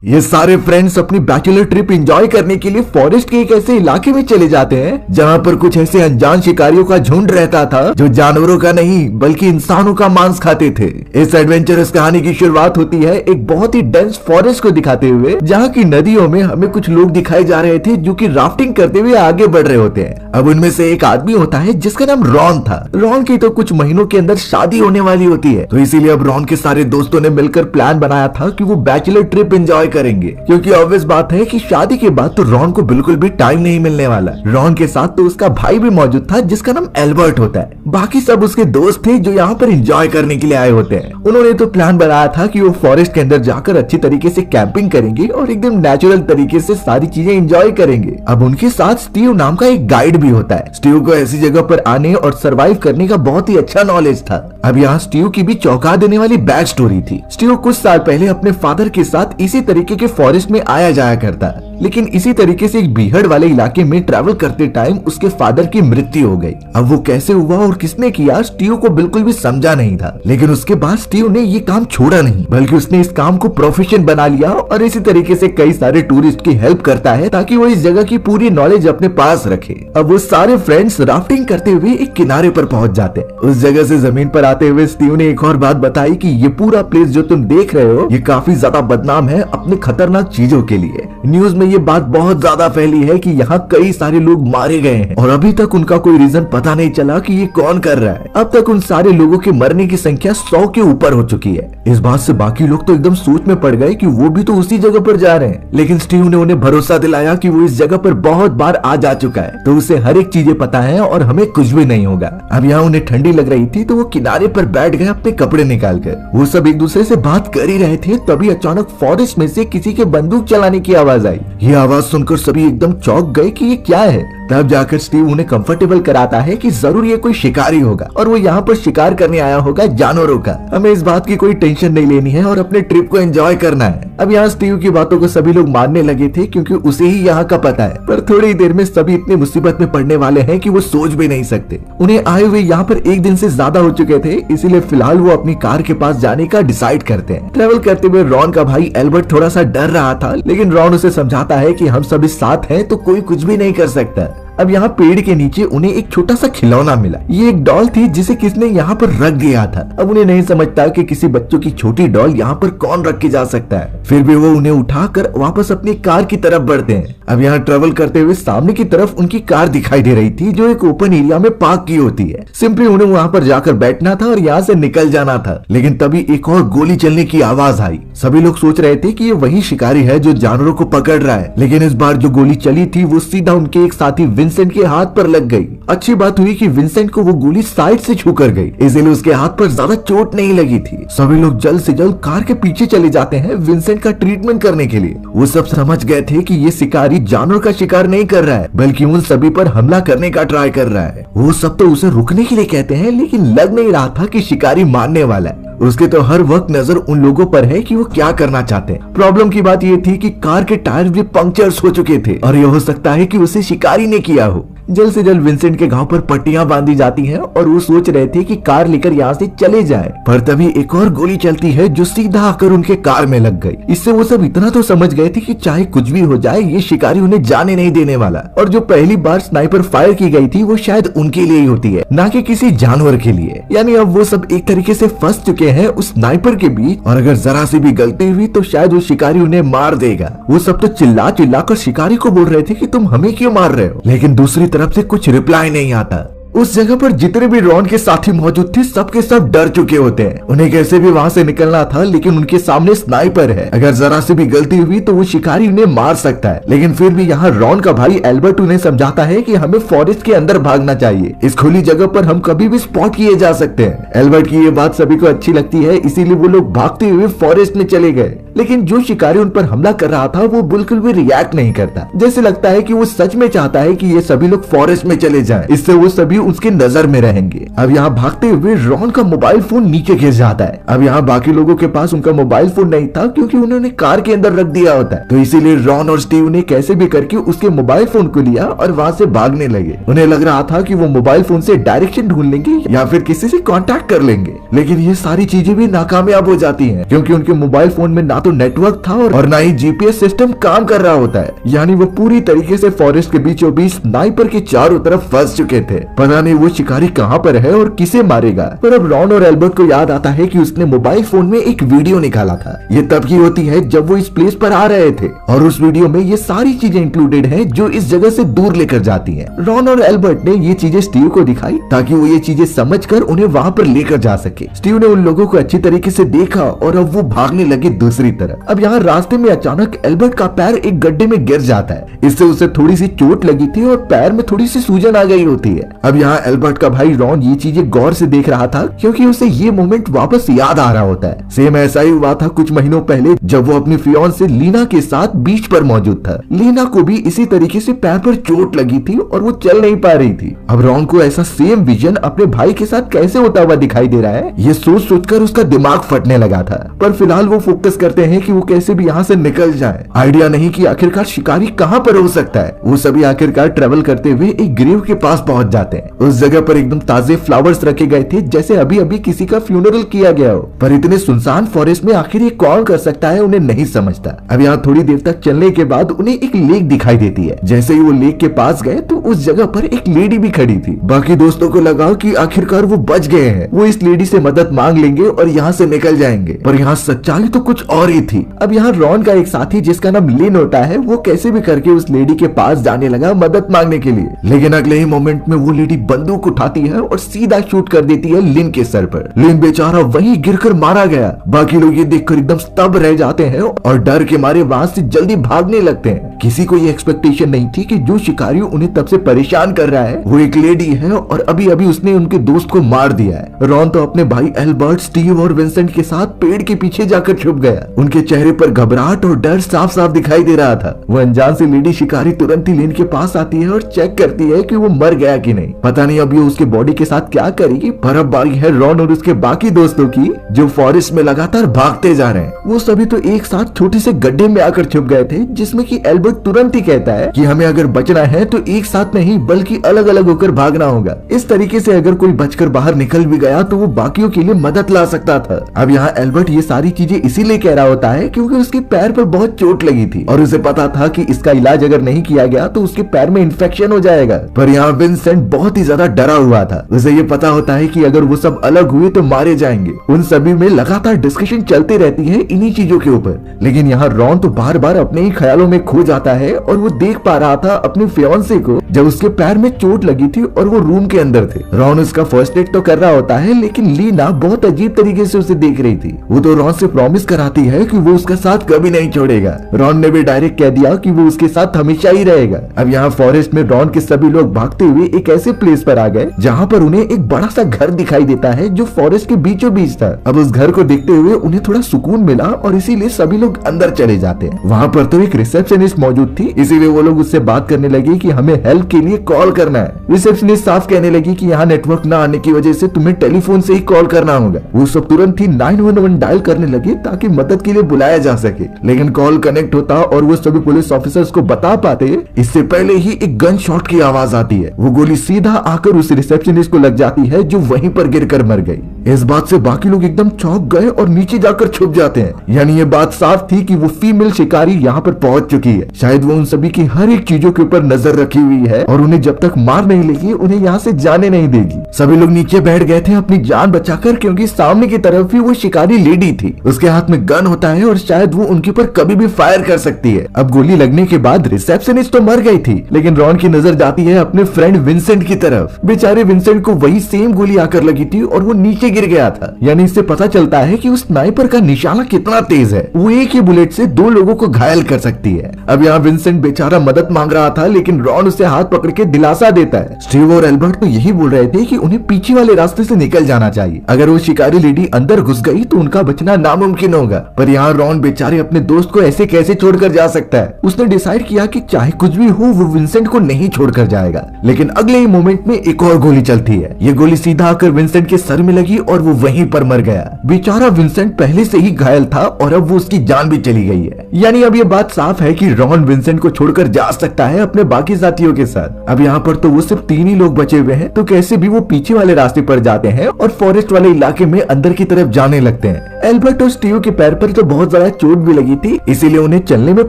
ये सारे फ्रेंड्स अपनी बैचलर ट्रिप एंजॉय करने के लिए फॉरेस्ट के एक ऐसे इलाके में चले जाते हैं जहाँ पर कुछ ऐसे अनजान शिकारियों का झुंड रहता था जो जानवरों का नहीं बल्कि इंसानों का मांस खाते थे। इस एडवेंचरस कहानी की शुरुआत होती है एक बहुत ही डेंस फॉरेस्ट को दिखाते हुए, जहाँ की नदियों में हमें कुछ लोग दिखाए जा रहे थे जो कि राफ्टिंग करते हुए आगे बढ़ रहे होते हैं। अब उनमें से एक आदमी होता है जिसका नाम रॉन था। रॉन की तो कुछ महीनों के अंदर शादी होने वाली होती है, तो इसीलिए अब रॉन के सारे दोस्तों ने मिलकर प्लान बनाया था कि वो बैचलर ट्रिप एंजॉय करेंगे, क्योंकि ऑब्वियस बात है कि शादी के बाद तो रॉन को बिल्कुल भी टाइम नहीं मिलने वाला। रॉन के साथ तो उसका भाई भी मौजूद था जिसका नाम एल्बर्ट होता है। बाकी सब उसके दोस्त थे जो यहाँ पर एंजॉय करने के लिए आए होते हैं। उन्होंने तो प्लान बनाया था कि वो फॉरेस्ट के अंदर जाकर अच्छी तरीके से कैंपिंग करेंगे और एकदम नेचुरल तरीके से सारी चीजें एंजॉय करेंगे। अब उनके साथ स्टीव नाम का एक गाइड भी होता है। स्टीव को ऐसी जगह पर आने और सर्वाइव करने का बहुत ही अच्छा नॉलेज था। अब यहाँ स्टीव की भी चौंका देने वाली बैक स्टोरी थी। स्टीव कुछ साल पहले अपने फादर के साथ इसी तरीके के फॉरेस्ट में आया जाया करता, लेकिन इसी तरीके से एक बीहड़ वाले इलाके में ट्रैवल करते टाइम उसके फादर की मृत्यु हो गई। अब वो कैसे हुआ और किसने किया स्टीव को बिल्कुल भी समझा नहीं था, लेकिन उसके बाद स्टीव ने ये काम छोड़ा नहीं, बल्कि उसने इस काम को प्रोफेशन बना लिया और इसी तरीके से कई सारे टूरिस्ट की हेल्प करता है ताकि वो इस जगह की पूरी नॉलेज अपने पास रखे। अब वो सारे फ्रेंड्स राफ्टिंग करते हुए एक किनारे पर पहुंच जाते हैं। उस जगह से जमीन पर आते हुए स्टीव ने एक और बात बताई कि ये पूरा प्लेस जो तुम देख रहे हो ये काफी ज्यादा बदनाम है अपने खतरनाक चीजों के लिए। न्यूज में ये बात बहुत ज्यादा फैली है कि यहाँ कई सारे लोग मारे गए हैं और अभी तक उनका कोई रीजन पता नहीं चला कि ये कौन कर रहा है। अब तक उन सारे लोगों के मरने की संख्या 100 के ऊपर हो चुकी है। इस बात से बाकी लोग तो एकदम सोच में पड़ गए कि वो भी तो उसी जगह पर जा रहे हैं, लेकिन स्टीव ने उन्हें भरोसा दिलाया कि वो इस जगह पर बहुत बार आ जा चुका है, तो उसे हर एक चीजें पता है और हमें कुछ भी नहीं होगा। अब यहाँ उन्हें ठंडी लग रही थी तो वो किनारे पर बैठ गए अपने कपड़े निकाल कर। वो सब एक दूसरे से बात कर ही रहे थे, तभी अचानक फॉरेस्ट में से किसी के बंदूक चलाने की आवाज आई। ये आवाज सुनकर सभी एकदम चौंक गए कि ये क्या है। तब जाकर स्टीव उन्हें कंफर्टेबल कराता है कि जरूर ये कोई शिकारी होगा और वो यहाँ पर शिकार करने आया होगा जानवरों का। हमें इस बात की कोई टेंशन नहीं लेनी है और अपने ट्रिप को एंजॉय करना है। अब यहाँ स्टीव की बातों को सभी लोग मानने लगे थे क्योंकि उसे ही यहाँ का पता है, पर थोड़ी देर में सभी इतने मुसीबत में पड़ने वाले हैं कि वो सोच भी नहीं सकते। उन्हें आए हुए यहाँ पर एक दिन से ज्यादा हो चुके थे, इसीलिए फिलहाल वो अपनी कार के पास जाने का डिसाइड करते हैं। ट्रेवल करते हुए रॉन का भाई एल्बर्ट थोड़ा सा डर रहा था, लेकिन रॉन उसे समझाता है कि हम सभी साथ हैं तो कोई कुछ भी नहीं कर सकता। अब यहाँ पेड़ के नीचे उन्हें एक छोटा सा खिलौना मिला। ये एक डॉल थी जिसे किसने यहाँ पर रख दिया था। अब उन्हें नहीं समझता कि किसी बच्चों की छोटी डॉल यहाँ पर कौन रख के जा सकता है, फिर भी वो उन्हें उठाकर वापस अपनी कार की तरफ बढ़ते हैं। अब यहाँ ट्रेवल करते हुए सामने की तरफ उनकी कार दिखाई दे रही थी जो एक ओपन एरिया में पार्क की होती है। सिंपली उन्हें वहाँ पर जाकर बैठना था और यहाँ से निकल जाना था, लेकिन तभी एक और गोली चलने की आवाज आई। सभी लोग सोच रहे थे कि ये वही शिकारी है जो जानवरों को पकड़ रहा है, लेकिन इस बार जो गोली चली थी वो सीधा उनके एक साथी विंसेंट के हाथ पर लग गई। अच्छी बात हुई कि विंसेंट को वो गोली साइड से छू कर गई, इसलिए उसके हाथ पर ज्यादा चोट नहीं लगी थी। सभी लोग जल्द से जल्द कार के पीछे चले जाते हैं विंसेंट का ट्रीटमेंट करने के लिए। वो सब समझ गए थे कि ये शिकारी जानवर का शिकार नहीं कर रहा है, बल्कि उन सभी पर हमला करने का ट्राई कर रहा है। वो सब तो उसे रुकने के लिए कहते हैं, लेकिन लग नहीं रहा था कि शिकारी मारने वाला है। उसके तो हर वक्त नजर उन लोगों पर है कि वो क्या करना चाहते हैं। प्रॉब्लम की बात ये थी कि कार के टायर भी पंक्चर्स हो चुके थे और यह हो सकता है कि उसे शिकारी ने किया हो। जल्द से जल्द विंसेंट के घाव पर पट्टियां बांधी जाती हैं और वो सोच रहे थे कि कार लेकर यहाँ से चले जाए, पर तभी एक और गोली चलती है जो सीधा आकर उनके कार में लग गई। इससे वो सब इतना तो समझ गए थे कि चाहे कुछ भी हो जाए ये शिकारी उन्हें जाने नहीं देने वाला, और जो पहली बार स्नाइपर फायर की गई थी वो शायद उनके लिए ही होती है, ना कि किसी जानवर के लिए। यानी अब वो सब एक तरीके से फंस चुके हैं उस स्नाइपर के बीच, और अगर जरा सी भी गलती हुई तो शायद वो शिकारी उन्हें मार देगा। वो सब तो चिल्ला चिल्ला कर शिकारी को बोल रहे थे कि तुम हमें क्यों मार रहे हो, लेकिन दूसरी तरफ से कुछ रिप्लाई नहीं आता। उस जगह पर जितने भी रॉन के साथी मौजूद थे सबके सब डर चुके होते हैं। उन्हें कैसे भी वहाँ से निकलना था, लेकिन उनके सामने स्नाइपर है। अगर जरा सी भी गलती हुई तो वो शिकारी उन्हें मार सकता है, लेकिन फिर भी यहाँ रॉन का भाई एल्बर्ट उन्हें समझाता है कि हमें फॉरेस्ट के अंदर भागना चाहिए। इस खुली जगह पर हम कभी भी स्पॉट किए जा सकते हैं। एल्बर्ट की ये बात सभी को अच्छी लगती है, इसीलिए वो लोग भागते हुए फॉरेस्ट में चले गए, लेकिन जो शिकारी उन पर हमला कर रहा था वो बिल्कुल भी रिएक्ट नहीं करता। जैसे लगता है कि वो सच में चाहता है कि ये सभी लोग फॉरेस्ट में चले जाएं। इससे वो सभी उसके नजर में रहेंगे। अब यहाँ भागते हुए रॉन का मोबाइल फोन नीचे गिर जाता है। अब यहाँ बाकी लोगों के पास उनका मोबाइल फोन नहीं था क्योंकि उन्होंने कार के अंदर रख दिया होता है, तो इसीलिए रॉन और स्टीव ने कैसे भी करके उसके मोबाइल फोन को लिया और वहाँ से भागने लगे। उन्हें लग रहा था कि वो मोबाइल फोन से डायरेक्शन ढूंढ लेंगे या फिर किसी से कांटेक्ट कर लेंगे, लेकिन ये सारी चीजें भी नाकामयाब हो जाती हैं क्योंकि उनके मोबाइल फोन में ना तो नेटवर्क था और ना ही जीपीएस सिस्टम काम कर रहा होता है। यानी वो पूरी तरीके से फॉरेस्ट के बीचों बीच स्नाइपर के चारों तरफ फंस चुके थे। पता नहीं वो शिकारी कहाँ पर है और किसे मारेगा। पर अब रॉन और एल्बर्ट को याद आता है कि उसने मोबाइल फोन में एक वीडियो निकाला था। ये तब की होती है जब वो इस प्लेस पर आ रहे थे और उस वीडियो में ये सारी चीजें इंक्लूडेड है जो इस जगह से दूर लेकर जाती है। रॉन और एल्बर्ट ने ये चीजें स्टीव को दिखाई ताकि वो ये चीजें समझकर उन्हें वहाँ पर लेकर जा सके। स्टीव ने उन लोगों को अच्छी तरीके से देखा और अब वो भागने लगे दूसरी तरफ। अब यहाँ रास्ते में अचानक एल्बर्ट का पैर एक गड्ढे में गिर जाता है। इससे उसे थोड़ी सी चोट लगी थी और पैर में थोड़ी सी सूजन आ गई होती है। अब यहाँ एल्बर्ट का भाई रॉन ये चीजें गौर से देख रहा था क्योंकि उसे ये मोमेंट वापस याद आ रहा होता है। सेम ऐसा ही हुआ था कुछ महीनों पहले जब वो अपनी फियांसे लीना के साथ बीच पर मौजूद था। लीना को भी इसी तरीके से पैर पर चोट लगी थी और वो चल नहीं पा रही थी। अब रॉन को ऐसा सेम विजन अपने भाई के साथ कैसे होता हुआ दिखाई दे रहा है, ये सोच सोचकर उसका दिमाग फटने लगा था। पर फिलहाल वो फोकस करते हैं कि वो कैसे भी यहाँ से निकल जाए। आइडिया नहीं कि आखिरकार शिकारी कहाँ पर हो सकता है। वो सभी आखिरकार ट्रेवल करते हुए एक ग्रेव के पास पहुंच जाते हैं। उस जगह पर एकदम ताजे फ्लावर्स रखे गए थे जैसे अभी अभी किसी का फ्यूनरल किया गया हो। पर इतने सुनसान फॉरेस्ट में आखिर ये कौन कर सकता है उन्हें नहीं समझता। अब यहाँ थोड़ी देर तक चलने के बाद उन्हें एक लेक दिखाई देती है। जैसे ही वो लेक के पास गए तो उस जगह पर एक लेडी भी खड़ी थी। बाकी दोस्तों को लगा कि आखिरकार वो बच गए हैं, वो इस लेडी से मदद मांग लेंगे और यहाँ से निकल जाएंगे। पर यहाँ सच्चाई तो कुछ और ही थी। अब यहाँ रॉन का एक साथी जिसका नाम लिन होता है वो कैसे भी करके उस लेडी के पास जाने लगा मदद मांगने के लिए, लेकिन अगले ही मोमेंट में वो लेडी बंदूक उठाती है और सीधा शूट कर देती है लिन के सर पर। लिन बेचारा वहीं गिरकर मारा गया। बाकी लोग ये देखकर एकदम स्तब्ध रह जाते हैं और डर के मारे वहां से जल्दी भागने लगते हैं। किसी को ये एक्सपेक्टेशन नहीं थी कि जो शिकारी उन्हें तब से परेशान कर रहा है वो एक लेडी है और अभी अभी उसने उनके दोस्त को मार दिया है। रॉन तो अपने भाई एल्बर्ट, स्टीव और विंसेंट के साथ पेड़ के पीछे जाकर छुप गया। उनके चेहरे पर घबराहट और डर साफ साफ दिखाई दे रहा था। वो अनजान सी लेडी शिकारी तुरंत ही लिन के पास आती है और चेक करती है कि वो मर गया कि नहीं। पता नहीं अब ये उसके बॉडी के साथ क्या करेगी। पर अब बारी है रॉन और उसके बाकी दोस्तों की जो फॉरेस्ट में लगातार भागते जा रहे हैं। वो सभी तो एक साथ छोटे से गड्ढे में आकर छुप गए थे जिसमें कि एल्बर्ट तुरंत ही कहता है कि हमें अगर बचना है तो एक साथ नहीं बल्कि अलग अलग होकर भागना होगा। इस तरीके से अगर कोई बचकर बाहर निकल भी गया तो वो बाकियों के लिए मदद ला सकता था। अब यहाँ एल्बर्ट ये सारी चीजें इसीलिए कह रहा होता है क्योंकि उसके पैर पर बहुत चोट लगी थी और उसे पता था कि इसका इलाज अगर नहीं किया गया तो उसके पैर में इन्फेक्शन हो जाएगा। पर यहाँ विंसेंट बहुत ही ज्यादा डरा हुआ था। उसे ये पता होता है कि अगर वो सब अलग हुए तो मारे जाएंगे। उन सभी में लगातार डिस्कशन चलती रहती है इन्हीं चीजों के ऊपर। लेकिन यहाँ रॉन तो बार बार अपने ही ख्यालों में खो जाता है और वो देख पा रहा था अपनी फियांसे को जब उसके पैर में चोट लगी थी और वो रूम के अंदर थे। रॉन उसका फर्स्ट एड तो कर रहा होता है लेकिन लीना बहुत अजीब तरीके से उसे देख रही थी। वो तो रॉन से प्रॉमिस कराती है कि वो उसका साथ कभी नहीं छोड़ेगा। रॉन ने भी डायरेक्ट कह दिया कि वो उसके साथ हमेशा ही रहेगा। अब यहाँ फॉरेस्ट में रॉन के सभी लोग भागते हुए एक ऐसे प्लेस पर आ गए जहाँ पर उन्हें एक बड़ा सा घर दिखाई देता है जो फॉरेस्ट के बीचों बीच था। अब उस घर को देखते हुए उन्हें थोड़ा सुकून मिला और इसीलिए सभी लोग अंदर चले जाते हैं। वहाँ पर तो एक रिसेप्शनिस्ट मौजूद थी, इसीलिए वो लोग उससे बात करने लगे कि हमें हेल्प के लिए कॉल करना है। रिसेप्शनिस्ट साफ कहने लगी कि यहाँ नेटवर्क न आने की वजह से तुम्हें टेलीफोन से ही कॉल करना होगा। वो सब तुरंत ही 911 डायल करने लगे ताकि मदद के लिए बुलाया जा सके, लेकिन कॉल कनेक्ट होता और वो सभी पुलिस ऑफिसर्स को बता पाते इससे पहले ही एक गन शॉट की आवाज आती है। वो गोली सीधा आकर उस रिसेप्शनिस्ट को लग जाती है जो वहीं पर गिरकर मर गई। इस बात से बाकी लोग एकदम चौंक गए और नीचे जाकर छुप जाते हैं। यानी ये बात साफ थी कि वो फीमेल शिकारी यहाँ पर पहुंच चुकी है। शायद वो उन सभी की हर एक चीजों के ऊपर नजर रखी हुई है और उन्हें जब तक मार नहीं लेगी उन्हें यहाँ से जाने नहीं देगी। सभी लोग नीचे बैठ गए थे अपनी जान बचाकर क्योंकि सामने की तरफ ही वो शिकारी लेडी थी। उसके हाथ में गन होता है और शायद वो उनके ऊपर कभी भी फायर कर सकती है। अब गोली लगने के बाद रिसेप्शनिस्ट तो मर गई थी लेकिन रॉन की नजर जाती है अपने फ्रेंड विंसेंट की तरफ। बेचारे विंसेंट को वही सेम गोली आकर लगी थी और वो नीचे गिर गया था। यानी इससे पता चलता है कि उस स्नाइपर का निशाना कितना तेज है। वो एक ही बुलेट से 2 लोगों को घायल कर सकती है। अब यहाँ विंसेंट बेचारा मदद मांग रहा था लेकिन रॉन उसे हाथ पकड़ के दिलासा देता है। स्टीव और एल्बर्ट तो यही बोल रहे थे कि उन्हें पीछे वाले रास्ते से निकल जाना चाहिए। अगर वो शिकारी लेडी अंदर घुस गई तो उनका बचना नामुमकिन होगा। पर यहाँ रॉन बेचारे अपने दोस्त को ऐसे कैसे छोड़कर जा सकता है। उसने डिसाइड किया कि चाहे कुछ भी हो वो विंसेंट को नहीं छोड़कर जाएगा। लेकिन अगले ही मोमेंट मोमेंट में एक और गोली चलती है। ये गोली सीधा आकर विंसेंट के सर में लगी और वो वहीं पर मर गया। बेचारा विंसेंट पहले से ही घायल था और अब वो उसकी जान भी चली गई है। यानी अब ये बात साफ है कि रॉन विंसेंट को छोड़कर जा सकता है अपने बाकी साथियों के साथ। अब यहाँ पर तो वो सिर्फ 3 ही लोग बचे हुए हैं, तो कैसे भी वो पीछे वाले रास्ते पर जाते हैं और फॉरेस्ट वाले इलाके में अंदर की तरफ जाने लगते हैं। एल्बर्ट और स्टीव के पैर पर तो बहुत ज्यादा चोट भी लगी थी, इसीलिए उन्हें चलने में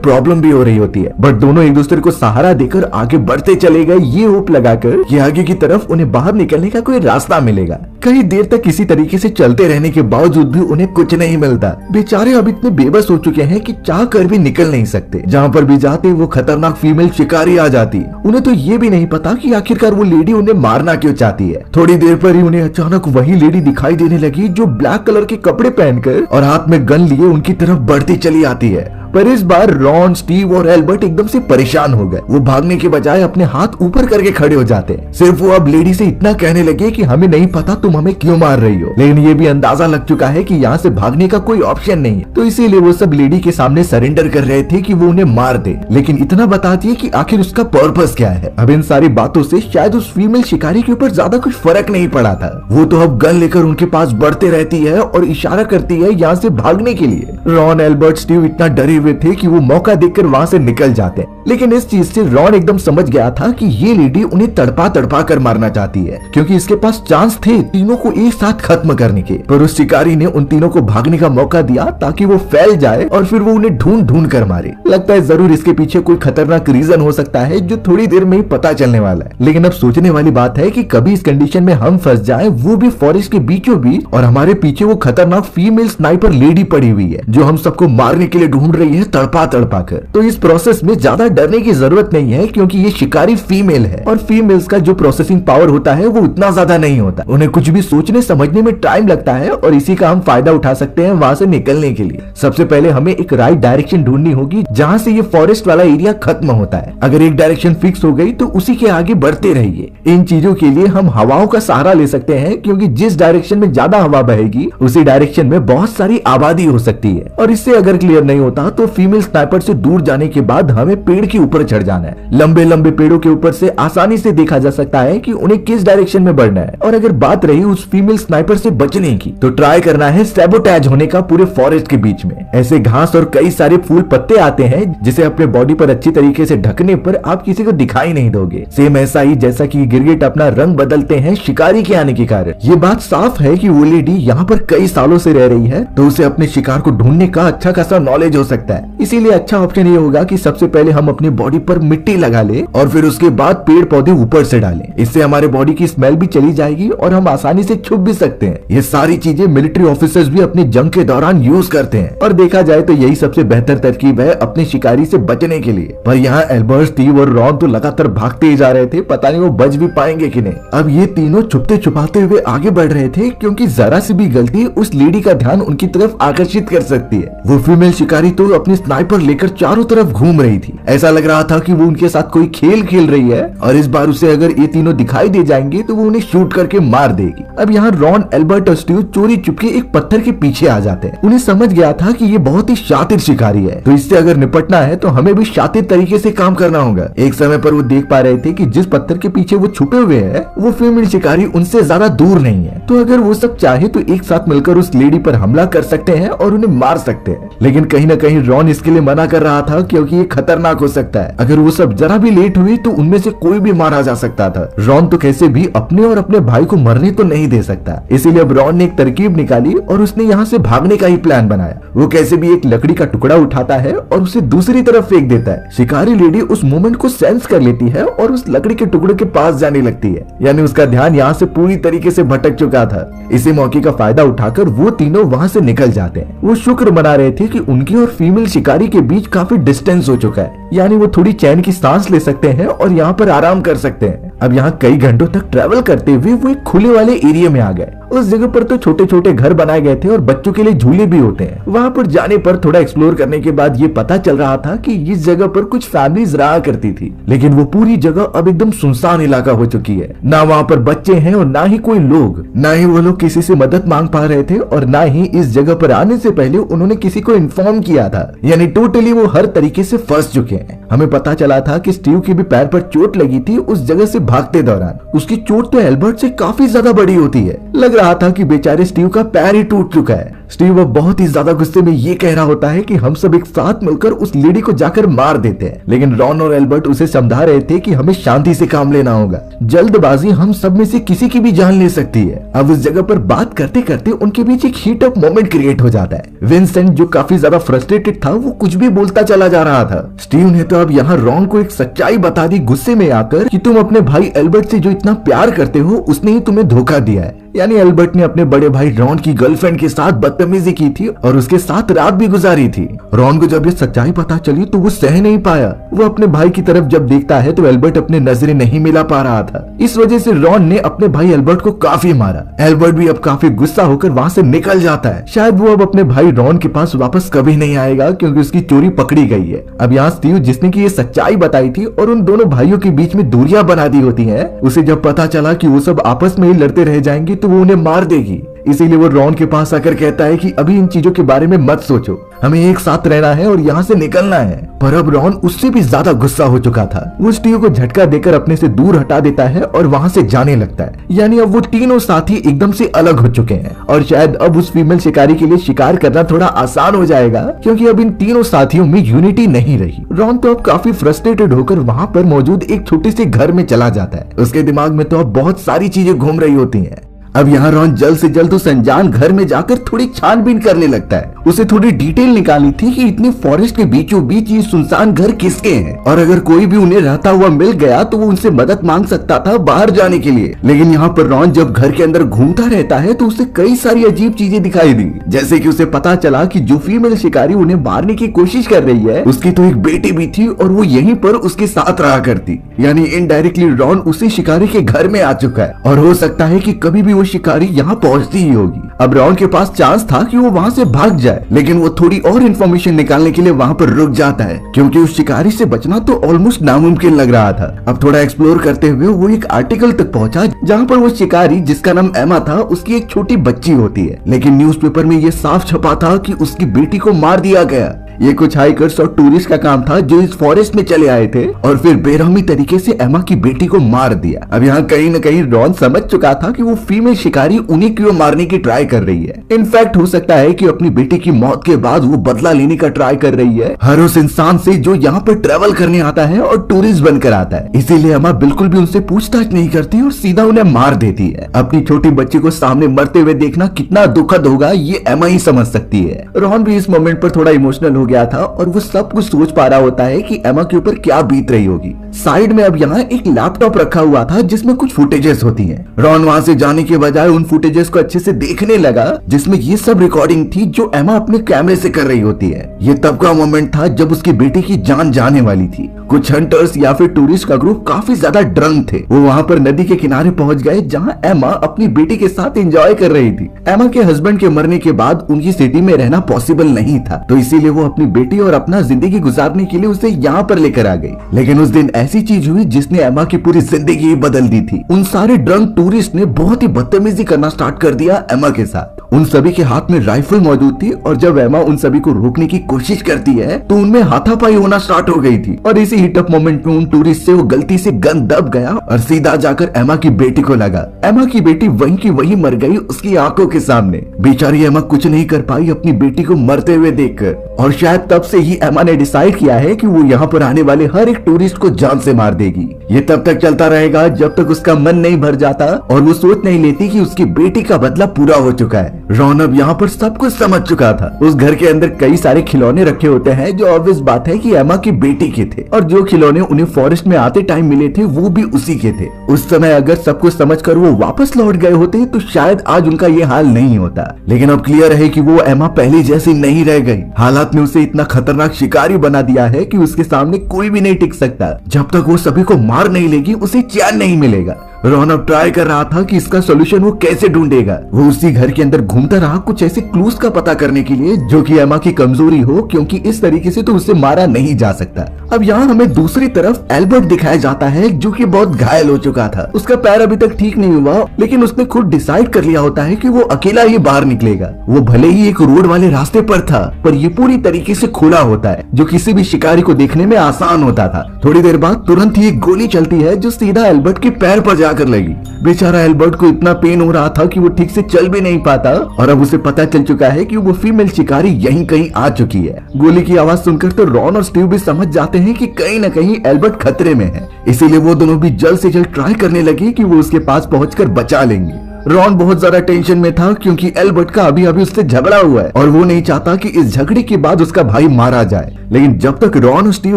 प्रॉब्लम भी हो रही होती है, बट दोनों एक दूसरे को सहारा देकर आगे बढ़ते चले गए, ये होप लगाकर कि आगे की तरफ उन्हें बाहर निकलने का कोई रास्ता मिलेगा। कई देर तक किसी तरीके से चलते रहने के बावजूद भी उन्हें कुछ नहीं मिलता। बेचारे अब इतने बेबस हो चुके हैं कि चाह कर भी निकल नहीं सकते। जहाँ पर भी जाते वो खतरनाक फीमेल शिकारी आ जाती। उन्हें तो ये भी नहीं पता कि आखिरकार वो लेडी उन्हें मारना क्यों चाहती है। थोड़ी देर पर ही उन्हें अचानक वही लेडी दिखाई देने लगी जो ब्लैक कलर के कपड़े पहनकर और हाथ में गन लिए उनकी तरफ बढ़ती चली आती है। पर इस बार रॉन, स्टीव और एल्बर्ट एकदम से परेशान हो गए। वो भागने के बजाय अपने हाथ ऊपर करके खड़े हो जाते। सिर्फ वो अब लेडी से इतना कहने लगे कि हमें नहीं पता तुम हमें क्यों मार रही हो, लेकिन ये भी अंदाजा लग चुका है कि यहाँ से भागने का कोई ऑप्शन नहीं है, तो इसीलिए वो सब लेडी के सामने सरेंडर कर रहे थे कि वो उन्हें मार दे। लेकिन इतना बता दिए कि आखिर उसका पर्पस क्या है। अब इन सारी बातों से शायद उस फीमेल शिकारी के ऊपर ज्यादा कुछ फर्क नहीं पड़ा था। वो तो अब गन लेकर उनके पास बढ़ते रहती है और इशारा करती है यहाँ से भागने के लिए। रॉन, एल्बर्ट, स्टीव इतना डरे हुए थे कि वो मौका देखकर वहाँ से निकल जाते। लेकिन इस चीज से रॉन एकदम समझ गया था कि ये लेडी उन्हें तड़पा तड़पा कर मारना चाहती है, क्योंकि इसके पास चांस थे तीनों को एक साथ खत्म करने के। पर उस शिकारी ने उन तीनों को भागने का मौका दिया ताकि वो फैल जाए और फिर वो उन्हें ढूंढ ढूंढ कर मारे। लगता है जरूर इसके पीछे कोई खतरनाक रीजन हो सकता है जो थोड़ी देर में ही पता चलने वाला है। लेकिन अब सोचने वाली बात है कि कभी इस कंडीशन में हम फंस जाएं, वो भी फॉरेस्ट के बीचों बीच, और हमारे पीछे वो खतरनाक फीमेल स्नाइपर लेडी पड़ी हुई है जो हम सबको मारने के लिए ढूंढ रही है तड़पा तड़पा कर। तो इस प्रोसेस में ज्यादा डरने की जरूरत नहीं है, क्योंकि ये शिकारी फीमेल है और फीमेल्स का जो प्रोसेसिंग पावर होता है वो उतना ज्यादा नहीं होता। उन्हें कुछ भी सोचने समझने में टाइम लगता है और इसी का हम फायदा उठा सकते हैं वहाँ से निकलने के लिए। सबसे पहले हमें एक राइट डायरेक्शन ढूंढनी होगी जहाँ से ये फॉरेस्ट वाला एरिया खत्म होता है। अगर एक डायरेक्शन फिक्स हो गई तो उसी के आगे बढ़ते रहिए। इन चीजों के लिए हम हवाओं का सहारा ले सकते हैं, क्योंकि जिस डायरेक्शन में ज्यादा हवा बहेगी उसी डायरेक्शन में बहुत सारी आबादी हो सकती है। और इससे अगर क्लियर नहीं होता तो फीमेल स्नाइपर से दूर जाने के बाद हमें पेड़ के ऊपर चढ़ जाना है। लंबे लंबे पेड़ों के ऊपर से आसानी से देखा जा सकता है कि उन्हें किस डायरेक्शन में बढ़ना है। और अगर बात रही उस फीमेल स्नाइपर से बचने की, तो ट्राई करना है सैबोटैज होने का पूरे फॉरेस्ट के बीच में। ऐसे घास और कई सारे फूल पत्ते आते हैं जिसे अपने बॉडी पर अच्छी तरीके से ढकने पर आप किसी को दिखाई नहीं दोगे। सेम ऐसा ही जैसा कि गिरगिट अपना रंग बदलते हैं शिकारी के आने के कारण। ये बात साफ है कि वो लेडी यहाँ पर कई सालों से रह रही है, तो उसे अपने शिकार को ढूंढने का अच्छा खासा नॉलेज हो सकता है। इसीलिए अच्छा ऑप्शन ये होगा कि सबसे पहले हम अपनी बॉडी पर मिट्टी लगा ले और फिर उसके बाद पेड़ पौधे ऊपर से डालें। इससे हमारे बॉडी की स्मेल भी चली जाएगी और हम आसानी से छुप भी सकते हैं। ये सारी चीजें मिलिट्री ऑफिसर्स भी अपनी जंग के दौरान यूज करते हैं और देखा जाए तो यही सबसे बेहतर तरकीब है अपने शिकारी से बचने के लिए। पर यहाँ एल्बर्ट, स्टीव और रॉन तो लगातार भागते ही जा रहे थे, पता नहीं वो बच भी पाएंगे कि नहीं। अब ये तीनों छुपते छुपाते हुए आगे बढ़ रहे थे, क्योंकि जरा सी भी गलती उस लेडी का ध्यान उनकी तरफ आकर्षित कर सकती है। वो फीमेल शिकारी तो अपनी स्नाइपर लेकर चारों तरफ घूम रही थी। ऐसा लग रहा था कि वो उनके साथ कोई खेल खेल रही है और इस बार उसे अगर ये तीनों दिखाई दे जाएंगे तो वो उन्हें शूट करके मार देगी। अब यहाँ रॉन, एल्बर्ट और स्टीव चोरी चुपके एक पत्थर के पीछे आ जाते हैं। उन्हें समझ गया था कि ये बहुत ही शातिर शिकारी है, तो इससे अगर निपटना है तो हमें भी शातिर तरीके से काम करना होगा। एक समय पर वो देख पा रहे थे कि जिस पत्थर के पीछे वो छुपे हुए हैं वो फीमेल शिकारी उनसे ज्यादा दूर नहीं है, तो अगर वो सब चाहे तो एक साथ मिलकर उस लेडी पर हमला कर सकते हैं और उन्हें मार सकते हैं। लेकिन कहीं न कहीं रॉन इसके लिए मना कर रहा था, क्योंकि ये खतरनाक हो सकता है। अगर वो सब जरा भी लेट हुई तो उनमें से कोई भी मारा जा सकता था। रॉन तो कैसे भी अपने और अपने भाई को मरने तो नहीं दे सकता, इसीलिए अब रॉन ने एक तरकीब निकाली और उसने यहाँ से भागने का ही प्लान बनाया। वो कैसे भी एक लकड़ी का टुकड़ा उठाता है और उसे दूसरी तरफ फेंक देता है। शिकारी लेडी उस मोमेंट को सेंस कर लेती है और उस लकड़ी के टुकड़े के पास जाने लगती है, यानी उसका ध्यान यहाँ से पूरी तरीके से भटक चुका था। इसी मौके का फायदा उठाकर वो तीनों वहाँ से निकल जाते हैं। वो शुक्र मना रहे थे कि उनके और फीमेल शिकारी के बीच काफी डिस्टेंस हो चुका है, यानी वो थोड़ी चैन की सांस ले सकते हैं और यहाँ पर आराम कर सकते हैं। अब यहाँ कई घंटों तक ट्रैवल करते हुए वो एक खुले वाले एरिया में आ गए उस जगह पर तो छोटे छोटे घर बनाए गए थे और बच्चों के लिए झूले भी होते हैं। वहाँ पर जाने पर थोड़ा एक्सप्लोर करने के बाद ये पता चल रहा था कि इस जगह पर कुछ फैमिलीज रहा करती थी, लेकिन वो पूरी जगह अब एकदम सुनसान इलाका हो चुकी है। ना वहाँ पर बच्चे हैं और ना ही कोई लोग, ना ही वो लोग किसी से मदद मांग पा रहे थे और ना ही इस जगह पर आने से पहले उन्होंने किसी को इन्फॉर्म किया था। यानी टोटली वो हर तरीके से फंस चुके हैं। हमें पता चला था कि स्टीव की भी पैर पर चोट लगी थी उस जगह से भागते दौरान। उसकी चोट तो एल्बर्ट से काफी ज्यादा बड़ी होती है। लग रहा था कि बेचारे स्टीव का पैर ही टूट चुका है। स्टीव अब बहुत ही ज्यादा गुस्से में ये कह रहा होता है कि हम सब एक साथ मिलकर उस लेडी को जाकर मार देते हैं, लेकिन रॉन और एल्बर्ट उसे समझा रहे थे कि हमें शांति से काम लेना होगा। जल्दबाजी हम सब में से किसी की भी जान ले सकती है। अब उस जगह पर बात करते करते उनके बीच एक हीट अप मोमेंट क्रिएट हो जाता है। विंसेंट जो काफी ज्यादा फ्रस्ट्रेटेड था वो कुछ भी बोलता चला जा रहा था। स्टीव ने तो अब यहाँ रॉन को एक सच्चाई बता दी गुस्से में आकर कि तुम अपने भाई एल्बर्ट से जो इतना प्यार करते हो उसने ही तुम्हें धोखा दिया है। यानी एल्बर्ट ने अपने बड़े भाई रॉन की गर्लफ्रेंड के साथ बदतमीजी की थी और उसके साथ रात भी गुजारी थी। रॉन को जब ये सच्चाई पता चली तो वो सह नहीं पाया। वो अपने भाई की तरफ जब देखता है तो एल्बर्ट अपने नजरें नहीं मिला पा रहा था। इस वजह से रॉन ने अपने भाई एल्बर्ट को काफी मारा। एल्बर्ट भी अब काफी गुस्सा होकर वहाँ से निकल जाता है। शायद वो अब अपने भाई रॉन के पास वापस कभी नहीं आएगा क्योंकि उसकी चोरी पकड़ी गई है। अब यहाँ स्टीव जिसने की ये सच्चाई बताई थी और उन दोनों भाइयों के बीच में दूरियां बना दी होती है, उसे जब पता चला कि वो सब आपस में ही लड़ते रह जाएंगे तो वो उन्हें मार देगी। इसीलिए वो रॉन के पास आकर कहता है कि अभी इन चीजों के बारे में मत सोचो, हमें एक साथ रहना है और यहाँ से निकलना है। पर अब रॉन उससे भी ज्यादा गुस्सा हो चुका था। वो स्टीव को झटका देकर अपने से दूर हटा देता है और वहाँ से जाने लगता है। यानी अब वो तीनों साथी एकदम से अलग हो चुके हैं और शायद अब उस फीमेल शिकारी के लिए शिकार करना थोड़ा आसान हो जाएगा क्योंकि अब इन तीनों साथियों में यूनिटी नहीं रही। रॉन तो अब काफी फ्रस्ट्रेटेड होकर वहाँ पर मौजूद एक छोटे से घर में चला जाता है। उसके दिमाग में तो अब बहुत सारी चीजें घूम रही होती है। अब यहाँ रॉन जल्द से जल्द उस अनजान घर में जाकर थोड़ी छानबीन करने लगता है। उसे थोड़ी डिटेल निकाली थी कि इतनी फॉरेस्ट के बीचों बीच ये सुनसान घर किसके हैं और अगर कोई भी उन्हें रहता हुआ मिल गया तो वो उनसे मदद मांग सकता था बाहर जाने के लिए। लेकिन यहाँ पर रॉन जब घर के अंदर घूमता रहता है तो उसे कई सारी अजीब चीजें दिखाई दी। जैसे कि उसे पता चला कि जो फीमेल शिकारी उन्हें मारने की कोशिश कर रही है उसकी तो एक बेटी भी थी और वो यहीं पर उसके साथ रहा करती। यानी इनडायरेक्टली रॉन उसी शिकारी के घर में आ चुका है और हो सकता है कि कभी भी वो शिकारी यहाँ पहुँचती ही होगी। अब रॉन के पास चांस था कि वो वहाँ से भाग जाए, लेकिन वो थोड़ी और इन्फॉर्मेशन निकालने के लिए वहाँ पर रुक जाता है क्योंकि उस शिकारी से बचना तो ऑलमोस्ट नामुमकिन लग रहा था। अब थोड़ा एक्सप्लोर करते हुए वो एक आर्टिकल तक पहुँचा जहाँ पर वो शिकारी जिसका नाम एमा था उसकी एक छोटी बच्ची होती है, लेकिन न्यूज़पेपर में ये साफ छपा था कि उसकी बेटी को मार दिया गया। ये कुछ हाइकर्स और टूरिस्ट का काम था जो इस फॉरेस्ट में चले आए थे और फिर बेरहमी तरीके से एमा की बेटी को मार दिया। अब यहाँ कहीं न कहीं रॉन समझ चुका था कि वो फीमेल शिकारी उन्हीं को मारने की ट्राई कर रही है। इनफैक्ट हो सकता है कि अपनी बेटी की मौत के बाद वो बदला लेने का ट्राई कर रही है हर उस इंसान से जो यहाँ पर ट्रेवल करने आता है और टूरिस्ट बनकर आता है। इसीलिए एमा बिल्कुल भी उनसे पूछताछ नहीं करती और सीधा उन्हें मार देती है। अपनी छोटी बच्ची को सामने मरते हुए देखना कितना दुखद होगा ये एमा ही समझ सकती है। रॉन भी इस मोमेंट पर थोड़ा इमोशनल हो गया था और वो सब कुछ सोच पा रहा होता है कि एमा के ऊपर क्या बीत रही होगी। साइड में अब यहाँ एक लैपटॉप रखा हुआ था जिसमें कुछ फुटेजेस होती हैं। रॉन वहाँ से जाने के बजाय उन फुटेजेस को अच्छे से देखने लगा जिसमें ये सब रिकॉर्डिंग थी जो एमा अपने कैमरे से कर रही होती है। ये तब का मोमेंट था जब उसकी बेटी की जान जाने वाली थी। कुछ हंटर्स या फिर टूरिस्ट का ग्रुप काफी ज्यादा ड्रंक थे। वो वहाँ पर नदी के किनारे पहुँच गए जहाँ एमा अपनी बेटी के साथ एंजॉय कर रही थी। एमा के हस्बैंड के मरने के बाद उनकी सिटी में रहना पॉसिबल नहीं था, तो इसीलिए वो अपनी बेटी और अपना जिंदगी गुजारने के लिए उसे यहाँ पर लेकर आ गई। लेकिन उस दिन ऐसी चीज हुई जिसने एमा की पूरी जिंदगी ही बदल दी थी। उन सारे ड्रंक टूरिस्ट ने बहुत ही बदतमीजी करना स्टार्ट कर दिया एमा के साथ। उन सभी के हाथ में राइफल मौजूद थी और जब एमा उन सभी को रोकने की कोशिश करती है तो उनमें हाथापाई होना स्टार्ट हो गई थी और इसी हिटअप मोमेंट में उन टूरिस्ट से वो गलती से गन दब गया और सीधा जाकर एमा की बेटी को लगा। एमा की बेटी वहीं की वहीं मर गई उसकी आंखों के सामने। बेचारी एमा कुछ नहीं कर पाई अपनी बेटी को मरते हुए देखकर, और शायद तब से ही एमा ने डिसाइड किया है कि वो यहाँ पर आने वाले हर एक टूरिस्ट को जान से मार देगी। ये तब तक चलता रहेगा जब तक उसका मन नहीं भर जाता और वो सोच नहीं लेती कि उसकी बेटी का बदला पूरा हो चुका है। रॉन अब यहाँ पर सब कुछ समझ चुका था। उस घर के अंदर कई सारे खिलौने रखे होते हैं जो ऑब्वियस बात है कि एमा की बेटी के थे, और जो खिलौने उन्हें फॉरेस्ट में आते टाइम मिले थे वो भी उसी के थे। उस समय अगर सब कुछ समझ कर वो वापस लौट गए होते तो शायद आज उनका ये हाल नहीं होता। लेकिन अब क्लियर है कि वो एमा पहले जैसी नहीं रह गई। हालात ने उसे इतना खतरनाक शिकारी बना दिया है कि उसके सामने कोई भी नहीं टिक सकता। जब तक वो सभी को मार नहीं लेगी उसे चैन नहीं मिलेगा। रॉन अब ट्राई कर रहा था कि इसका सोल्यूशन वो कैसे ढूंढेगा। वो उसी घर के अंदर घूमता रहा कुछ ऐसे क्लूज का पता करने के लिए जो कि एमा की कमजोरी हो, क्योंकि इस तरीके से तो उसे मारा नहीं जा सकता। अब यहाँ हमें दूसरी तरफ एल्बर्ट दिखाया जाता है जो कि बहुत घायल हो चुका था। उसका पैर अभी तक ठीक नहीं हुआ, लेकिन उसने खुद डिसाइड कर लिया होता है कि वो अकेला ही बाहर निकलेगा। वो भले ही एक रोड वाले रास्ते पर था, पर ये पूरी तरीके से खुला होता है जो किसी भी शिकारी को देखने में आसान होता था। थोड़ी देर बाद तुरंत ही एक गोली चलती है जो सीधा एल्बर्ट के पैर पर जाकर लगी। बेचारा एल्बर्ट को इतना पेन हो रहा था कि वो ठीक से चल भी नहीं पाता, और अब उसे पता चल चुका है कि वो फीमेल शिकारी यहीं कहीं आ चुकी है। गोली की आवाज सुनकर तो रॉन और स्टीव भी समझ जाते हैं कि कहीं न कहीं एल्बर्ट खतरे में है, इसीलिए वो दोनों भी जल्द से जल्द ट्राई करने लगे कि वो उसके पास पहुंचकर बचा लेंगे। रॉन बहुत ज्यादा टेंशन में था क्योंकि एल्बर्ट का अभी अभी उससे झगड़ा हुआ है और वो नहीं चाहता कि इस झगड़े के बाद उसका भाई मारा जाए। लेकिन जब तक रॉन और स्टीव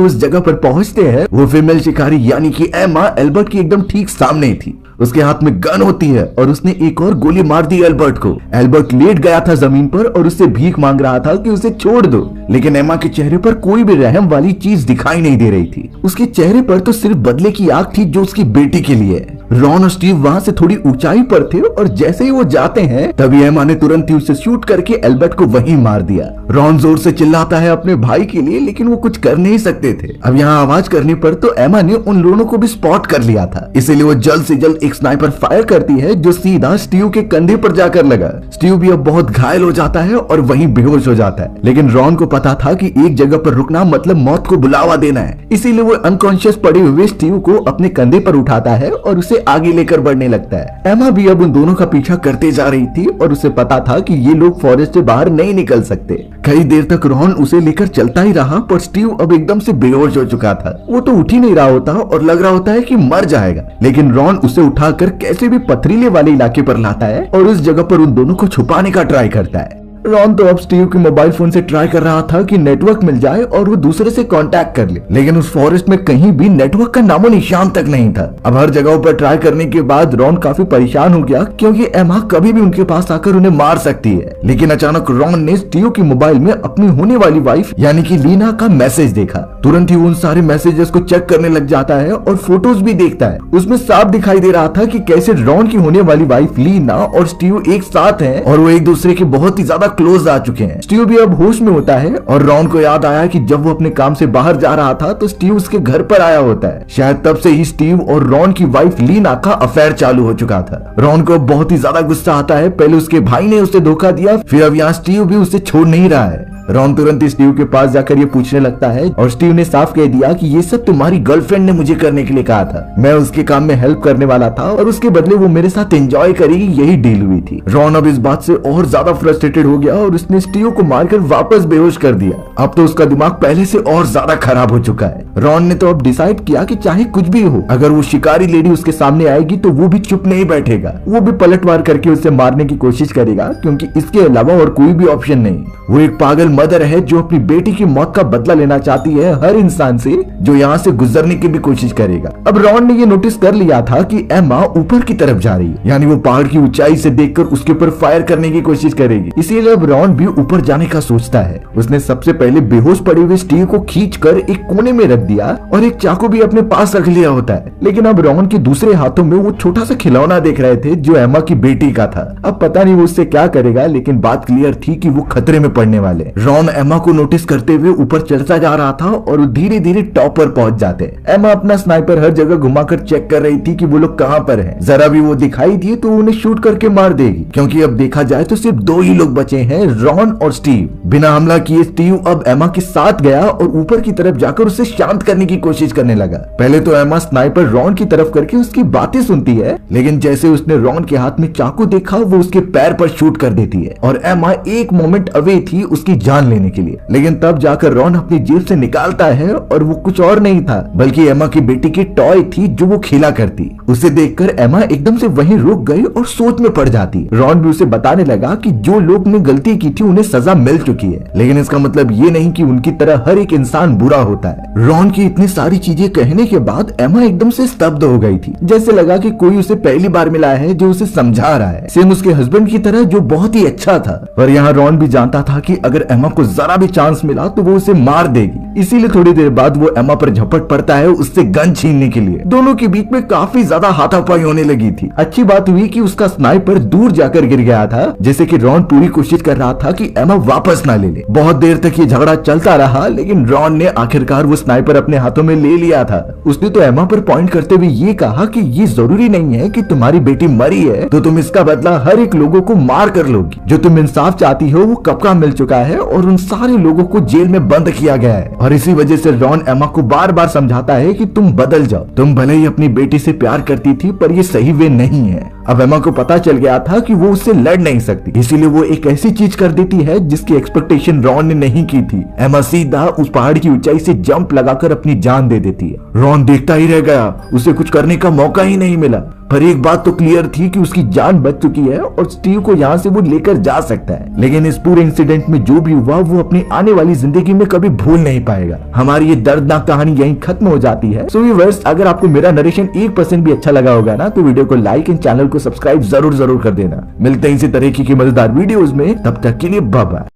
उस जगह पर पहुंचते हैं, वो फीमेल शिकारी यानी कि एमा एल्बर्ट की एकदम ठीक सामने थी। उसके हाथ में गन होती है और उसने एक और गोली मार दी एल्बर्ट को। एल्बर्ट लेट गया था जमीन पर और उससे भीख मांग रहा था कि उसे छोड़ दो, लेकिन एमा के चेहरे पर कोई भी रहम वाली चीज दिखाई नहीं दे रही थी। उसके चेहरे पर तो सिर्फ बदले की आग थी जो उसकी बेटी के लिए है। रॉन और स्टीव वहाँ से थोड़ी ऊंचाई पर थे और जैसे ही वो जाते हैं तभी एमा ने तुरंत ही उसे शूट करके एल्बर्ट को वहीं मार दिया। रॉन जोर से चिल्लाता है अपने भाई के लिए, लेकिन वो कुछ कर नहीं सकते थे। अब यहाँ आवाज करने पर तो एमा ने उन दोनों को भी स्पॉट कर लिया था, इसीलिए वो जल्द से जल्द एक स्नाइपर फायर करती है जो सीधा स्टीव के कंधे पर जाकर लगा। स्टीव भी अब बहुत घायल हो जाता है और वहीं बेहोश हो जाता है, लेकिन रॉन को पता था कि एक जगह पर रुकना मतलब मौत को बुलावा देना है, इसीलिए वो अनकॉन्शियस पड़े हुए स्टीव को अपने कंधे पर उठाता है और उसे आगे लेकर बढ़ने लगता है। एमा भी अब उन दोनों का पीछा करते जा रही थी और उसे पता था कि ये लोग फॉरेस्ट से बाहर नहीं निकल सकते। कई देर तक रॉन उसे लेकर चलता ही रहा, पर स्टीव अब एकदम से बेहोश हो चुका था। वो तो उठ ही नहीं रहा होता और लग रहा होता है कि मर जाएगा, लेकिन रॉन उसे उठाकर कैसे भी पथरीले वाले इलाके पर लाता है और उस जगह पर उन दोनों को छुपाने का ट्राई करता है। रॉन तो अब स्टीव के मोबाइल फोन से ट्राई कर रहा था कि नेटवर्क मिल जाए और वो दूसरे से कांटेक्ट कर ले, लेकिन उस फॉरेस्ट में कहीं भी नेटवर्क का नामो निशान तक नहीं था। अब हर जगह पर ट्राई करने के बाद रॉन काफी परेशान हो गया क्योंकि एमा कभी भी उनके पास आकर उन्हें मार सकती है। लेकिन अचानक रॉन ने स्टीव के मोबाइल में अपनी होने वाली वाइफ यानी कि लीना का मैसेज देखा। तुरंत ही उन सारे मैसेजेस को चेक करने लग जाता है और फोटोज भी देखता है। उसमें साफ दिखाई दे रहा था कि कैसे रॉन की होने वाली वाइफ लीना और स्टीव एक साथ हैं और वो एक दूसरे के बहुत ही ज्यादा क्लोज आ चुके हैं। स्टीव भी अब होश में होता है और रॉन को याद आया कि जब वो अपने काम से बाहर जा रहा था तो स्टीव उसके घर पर आया होता है। शायद तब से ही स्टीव और रॉन की वाइफ लीना का अफेयर चालू हो चुका था। रॉन को बहुत ही ज्यादा गुस्सा आता है। पहले उसके भाई ने उसे धोखा दिया, फिर अब यहाँ स्टीव भी उसे छोड़ नहीं रहा है। रॉन तुरंत स्टीव के पास जाकर ये पूछने लगता है और स्टीव ने साफ कह दिया कि ये सब तुम्हारी गर्लफ्रेंड ने मुझे करने के लिए कहा था। मैं उसके काम में हेल्प करने वाला था और उसके बदले वो मेरे साथ एंजॉय करेगी, यही डील हुई थी। रॉन अब इस बात से और ज्यादा फ्रस्ट्रेटेड हो गया और उसने स्टीव को मारकर वापस बेहोश कर दिया। अब तो उसका दिमाग पहले से और ज्यादा खराब हो चुका है। रॉन ने तो अब डिसाइड किया कि चाहे कुछ भी हो, अगर वो शिकारी लेडी उसके सामने आएगी तो वो भी चुप नहीं बैठेगा। वो भी पलटवार करके उसे मारने की कोशिश करेगा क्योंकि इसके अलावा और कोई भी ऑप्शन नहीं। वो एक पागल मदर है जो अपनी बेटी की मौत का बदला लेना चाहती है हर इंसान से जो यहाँ से गुजरने की भी कोशिश करेगा। अब रॉन ने ये नोटिस कर लिया था कि एमा ऊपर की तरफ जा रही है, यानी वो पहाड़ की ऊंचाई से देखकर उसके ऊपर फायर करने की कोशिश करेगी। इसीलिए अब रॉन भी ऊपर जाने का सोचता है। उसने सबसे पहले बेहोश पड़े हुए स्टीव को खींचकर एक कोने में रख दिया और एक चाकू भी अपने पास रख लिया होता है। लेकिन अब रॉन के दूसरे हाथों में वो छोटा सा खिलौना देख रहे थे जो एमा की बेटी का था। अब पता नहीं वो उससे क्या करेगा, लेकिन बात क्लियर थी कि वो खतरे में पड़ने वाले। रॉन एमा को नोटिस करते हुए ऊपर चलता जा रहा था और धीरे धीरे टॉप पर पहुंच जाते। एमा अपना स्नाइपर हर जगह घुमाकर चेक कर रही थी कि वो लोग कहां पर हैं। जरा भी वो दिखाई दिए तो उन्हें शूट करके मार देगी, क्योंकि अब देखा जाए तो सिर्फ दो ही लोग बचे हैं, रॉन और स्टीव। बिना हमला किए स्टीव अब एमा के साथ गया और ऊपर की तरफ जाकर उसे शांत करने की कोशिश करने लगा। पहले तो एमा स्नाइपर रॉन की तरफ करके उसकी बातें सुनती है, लेकिन जैसे उसने रॉन के हाथ में चाकू देखा वो उसके पैर पर शूट कर देती है और एमा एक मोमेंट अवे थी उसकी जान लेने के लिए। लेकिन तब जाकर रॉन अपनी जेब से निकालता है और वो कुछ और नहीं था बल्कि एमा की बेटी की टॉय थी जो वो खेला करती। उसे देखकर एमा एकदम से वहीं रुक गई और सोच में पड़ जाती। रॉन भी उसे बताने लगा कि जो लोग ने गलती की थी उन्हें सजा मिल चुकी है, लेकिन इसका मतलब ये नहीं कि उनकी तरह हर एक इंसान बुरा होता है। रॉन की इतनी सारी चीजें कहने के बाद एमा एकदम से स्तब्ध हो गई थी, जैसे लगा कि कोई उसे पहली बार मिला है जो उसे समझा रहा है, सेम उसके हस्बैंड की तरह जो बहुत ही अच्छा था। पर यहाँ रॉन भी जानता था कि अगर एमा को जरा भी चांस मिला तो वो उसे मार देगी। इसीलिए थोड़ी देर बाद वो एमा पर झपट पड़ता है उससे गन छीनने के लिए। दोनों के बीच में काफी ज्यादा हाथापाई होने लगी थी। अच्छी बात हुई कि उसका स्नाइपर दूर जाकर गिर गया था, जैसे कि रॉन पूरी कोशिश कर रहा था कि एमा वापस ना ले ले। बहुत देर तक ये झगड़ा चलता रहा, लेकिन रॉन ने आखिरकार वो स्नाइपर अपने हाथों में ले लिया था। उसने तो एमा पर पॉइंट करते हुए ये कहा कि ये जरूरी नहीं है कि तुम्हारी बेटी मरी है तो तुम इसका बदला हर एक लोगों को मार कर लोगी। जो तुम इंसाफ चाहती हो वो कब का मिल चुका है और उन सारे लोगों को जेल में बंद किया गया है। और इसी वजह से रॉन एमा को बार बार समझाता है कि तुम बदल जाओ। तुम भले ही अपनी बेटी से प्यार करती थी पर ये सही वे नहीं है। अब एमा को पता चल गया था कि वो उससे लड़ नहीं सकती, इसीलिए वो एक ऐसी चीज कर देती है जिसकी एक्सपेक्टेशन रॉन ने नहीं की थी। एमा सीधा उस पहाड़ की ऊंचाई से जंप लगाकर अपनी जान दे देती है। रॉन देखता ही रह गया, उसे कुछ करने का मौका ही नहीं मिला। पर एक बात तो क्लियर थी कि उसकी जान बच चुकी है और स्टीव को यहाँ से वो लेकर जा सकता है। लेकिन इस पूरे इंसिडेंट में जो भी हुआ वो अपनी आने वाली जिंदगी में कभी भूल नहीं पाएगा। हमारी ये दर्दनाक कहानी यहीं खत्म हो जाती है। सो व्यूअर्स, अगर आपको मेरा नरेशन 1% भी अच्छा लगा होगा ना तो वीडियो को लाइक एंड चैनल को सब्सक्राइब जरूर कर देना। मिलते हैं इसी तरह की मजेदार वीडियोस में, तब तक के लिए बाय बाय।